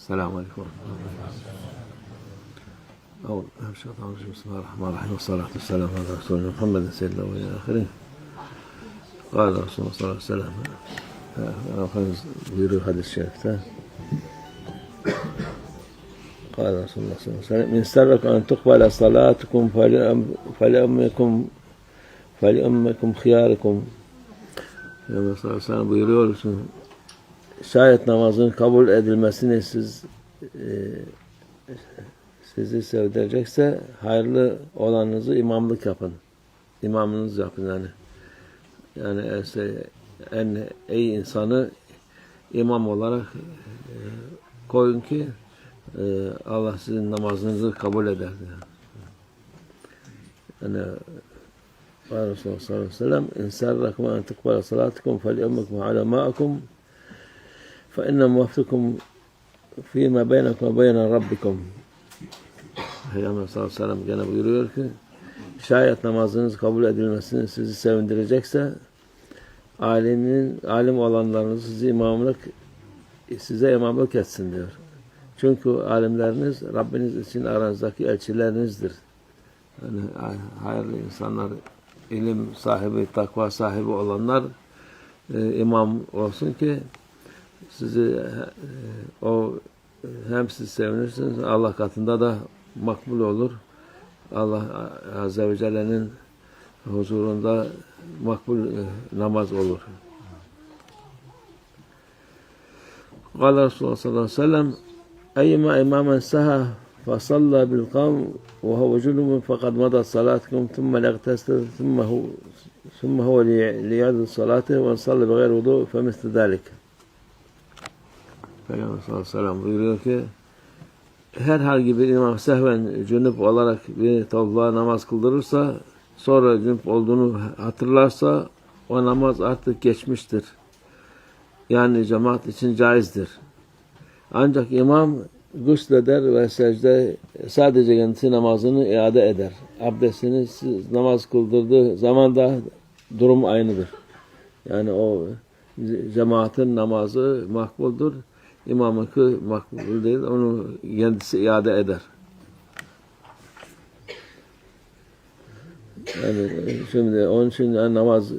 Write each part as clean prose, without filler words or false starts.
Selamun Aleyküm. أول الشيطان الرجيم بسم الله الرحمن الرحيم والصلاة والسلام على رسولنا محمد سيدنا وإلى آخره. قال رسول الله صلى الله عليه وسلم buyuruyor hadis-i şerifte. قال رسول الله صلى الله عليه وسلم من سرك أن تقبل صلاتكم فلأمكم خياركم. Peygamber sallallahu aleyhi ve sellem buyuruyor ki şayet namazın kabul edilmesini sizi sevdirecekse hayırlı olanınızı imamlık yapın. İmamınız yapın yani. Yani en iyi insanı imam olarak koyun ki Allah sizin namazınızı kabul eder. Yani Resulullah sallallahu aleyhi ve sellem in serrakum en tukbala salatukum feli'ummukum ulema'akum fe inne muvaffikum fîmâ beynekum ve beyne rabbikum. Peygamber sallallahu aleyhi ve sellem gene buyuruyor ki şayet namazınız kabul edilmesini sizi sevindirecekse alim olanlarınız size imamlık etsin diyor. Çünkü alimleriniz Rabbiniz için aranızdaki elçilerinizdir. Yani hayırlı insanlar, ilim sahibi, takva sahibi olanlar imam olsun ki sizi hem siz sevinirsiniz, Allah katında da makbul olur. Allah Azze ve Celle'nin huzurunda makbul namaz olur. Kâle Resulullah sallallahu aleyhi ve sellem eyyuma imamen saha fasalla bil kavm ve huve culumun fekad madat salatukum thumme legtestel thumme huve liyadu salatihi ve ensalli bi gayri vudu fe misli dalik. Peygamber sallallahu aleyhi ve sellem buyuruyor ki herhangi bir imam sehven cünüp olarak bir topluluğa namaz kıldırırsa sonra cünüp olduğunu hatırlarsa o namaz artık geçmiştir. Yani cemaat için caizdir. Ancak imam gusleder ve secde sadece kendisi namazını iade eder. Abdestini namaz kıldırdığı zaman da durum aynıdır. Yani o cemaatin namazı makbuldür. İmamınki makbul değil, onu kendisi iade eder. Yani şimdi onun için namaz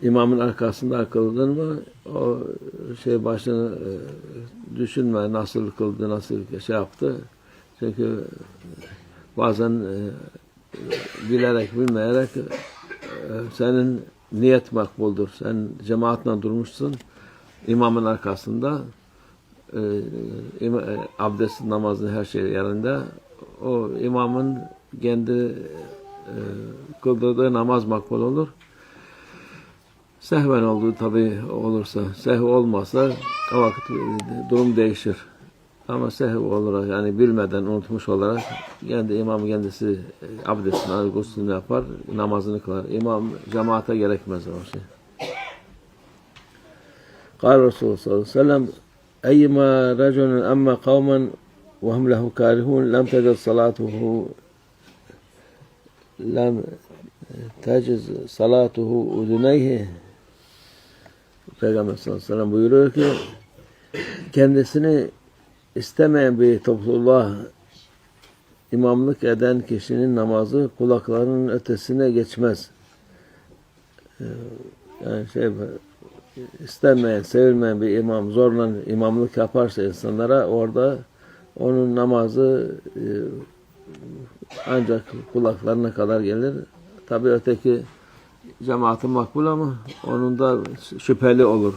imamın arkasında kıldın mı o başını düşünme nasıl kıldı, nasıl yaptı. Çünkü bazen bilerek bilmeyerek senin niyet makbuldur. Sen cemaatle durmuşsun imamın arkasında abdest, namazın her şey yerinde. O imamın kendi kıldırdığı namaz makbul olur. Sehven olduğu tabi olursa, sehv olmazsa o vakit durum değişir. Ama sehv olarak yani bilmeden unutmuş olarak imam kendisi abdestini alır, guslünü yapar, namazını kılar. İmam cemaate gerekmez o şey. قال Resulullah sallallahu aleyhi ve sellem eyyima raculun emme kavmen ve hum lehu karihun lem tecid salatuhu uduneyhi. Peygamber sallallahu aleyhi ve sellem buyuruyor ki kendisini istemeyen bir topluluğa imamlık eden kişinin namazı kulaklarının ötesine geçmez. Yani istenmeyen, sevilmeyen bir imam zorla imamlık yaparsa insanlara orada onun namazı ancak kulaklarına kadar gelir. Tabi öteki cemaatin makbul ama onun da şüpheli olur.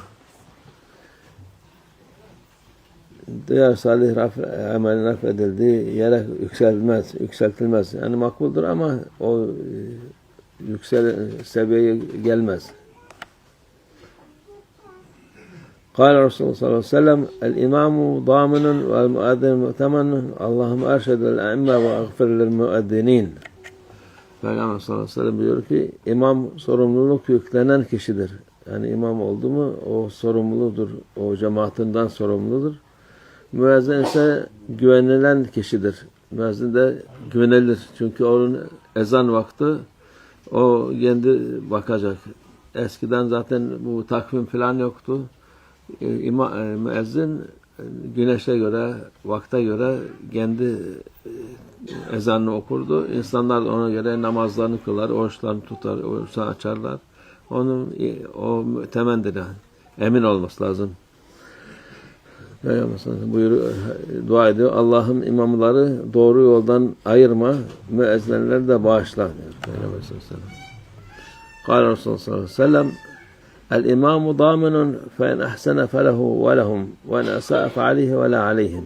Diğer salih amelin affedildiği yere yükseltilmez. Yani makbuldur ama o seviyeye gelmez. قال Resulullah sallallahu aleyhi ve sellem el-imamu daminun vel muaddin mu'temenun Allahümme erşedel e'imme ve agfir lil muaddinin. Peygamber sallallahu aleyhi ve sellem diyor ki imam sorumluluk yüklenen kişidir. Yani imam oldu mu o sorumludur. O cemaatinden sorumludur. Müezzin ise güvenilen kişidir. Müezzin de güvenilir. Çünkü onun ezan vakti o kendi bakacak. Eskiden zaten bu takvim falan yoktu. Müezzin güneşe göre, vakte göre kendi ezanını okurdu. İnsanlar da ona göre namazlarını kılar, oruçlarını tutar, oruçlarını açarlar. O temendir yani. Emin olması lazım. Dua ediyor. Allah'ım imamları doğru yoldan ayırma, müezzinleri de bağışla diyor. Peygamber sallallahu aleyhi ve sellem. Kâle Resulullah sallallahu aleyhi ve sellem el-imâmu dâminun fe en ahsene felehu ve lehum ve en esâe fe aleyhi ve la aleyhim.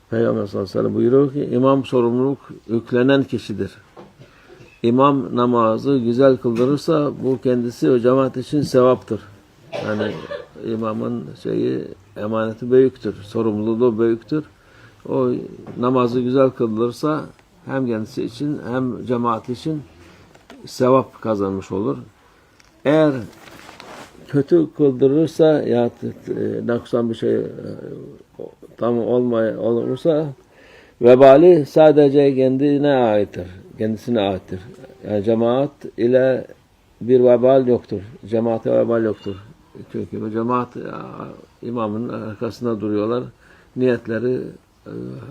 Peygamber sallallahu aleyhi ve sellem buyuruyor ki imam sorumluluk yüklenen kişidir. İmam namazı güzel kıldırırsa bu kendisi ve cemaat için sevaptır. Yani imamın emaneti büyüktür, sorumluluğu büyüktür. O namazı güzel kıldırırsa hem kendisi için hem cemaat için sevap kazanmış olur. Eğer kötü kıldırırsa ya naksan bir şey tam olursa vebali sadece kendisine aittir. Yani cemaat ile bir vebal yoktur. Cemaate vebal yoktur. Çünkü bu cemaat imamın arkasında duruyorlar. Niyetleri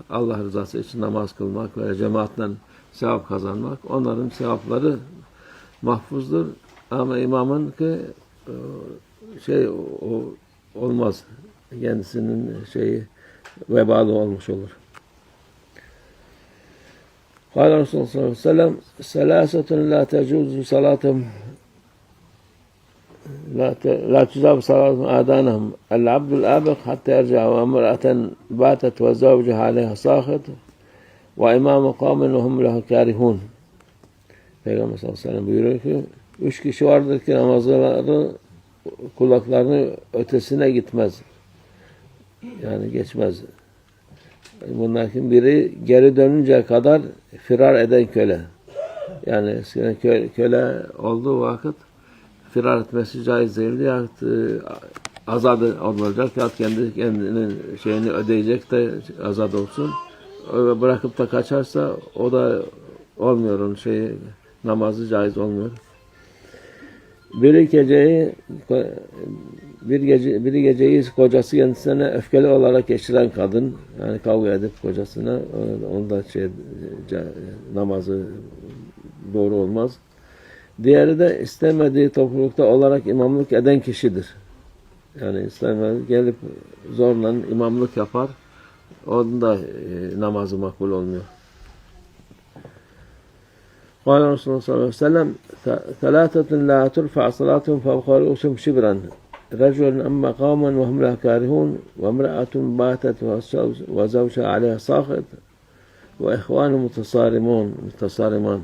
Allah rızası için namaz kılmak ve cemaatle sevap kazanmak. Onların sevapları mahfuzdur. Ama imamın ki olmaz. Kendisinin vebalı olmuş olur. Kâle Resulullah sallallahu aleyhi ve sellem selâsetun la tecuzu salâtum la tuzabu salatum âdânahum el-abdul âbik hatta yerci'a ve emra'aten bâtet ve zavcuha aleyha sâhit ve imâmu kâmin ve hum lehu kârihûn. Peygamber sallallahu aleyhi ve sellem buyuruyor ki 3 kişi vardır ki namazları kulaklarının ötesine gitmez. Yani geçmez. Bunlardan biri geri dönünceye kadar firar eden köle. Yani köle olduğu vakit firar etmesi caiz değildi. Yahut azad olacak yahut kendinin şeyini ödeyecek de azad olsun. Bırakıp da kaçarsa o da olmuyor onun namazı caiz olmuyor. Biri geceyi kocası kendisine öfkeli olarak geçiren kadın, yani kavga edip kocasına, onda namazı doğru olmaz. Diğeri de istemediği toplulukta olarak imamlık eden kişidir. Yani istemediği gelip zorla imamlık yapar, onun da namazı makbul olmuyor. قال رسول الله صلى الله عليه وسلم ثلاثة لا ترفع صلاتهم فوق رؤوسهم شبرا رجل أما قوما وهم له كارهون وامرأة باتت وزوجها عليها ساخط وإخوان متصارمان.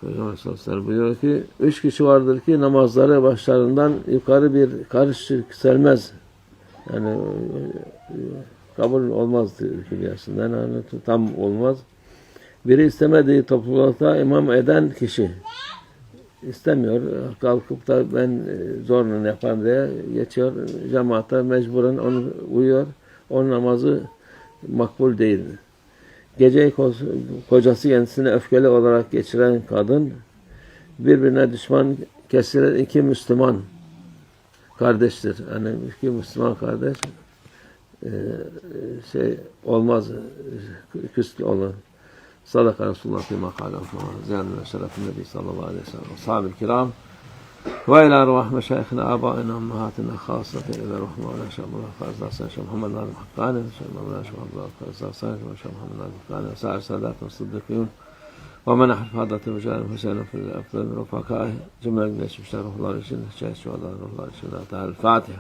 Peygamber sallallahu aleyhi ve sellem buyuruyor ki 3 kişi vardır ki namazları başlarından yukarı bir karış yükselmez. Yani kabul olmaz hükümlerinden, yani tam olmaz. Biri istemediği toplulukta imam eden kişi istemiyor. Kalkıp da ben zorla yaparım diye geçiyor. Cemaate mecburen onu uyuyor. Onun namazı makbul değil. Geceyi kocası kendisine öfkeli olarak geçiren kadın birbirine düşman kesilen 2 Müslüman kardeştir. Yani 2 Müslüman kardeş olmaz, küslü olur. Sadaka Resulullah fîmâ kâle ziyâdine ve şerefin Nebi sallallahu aleyhi ve sellem. Ashab-ı kiram ve ilâ ruh meşâihine âbâina ummahatina khâssatin ilâ ruh mevlâ şahmullah farzâsan şah Muhammed Nazım Hakkâni şah Mevlâ şahmullah farzâsan şah Muhammed Nazım Hakkâni ve sâir sâdâtın sıddıkîn ve men ahfâdatı ve câlim Hüseyin'in fil efdâl rufakâih cümle geçmişler ruhlar için şehit şuhadâ ruhlar için. Fatiha.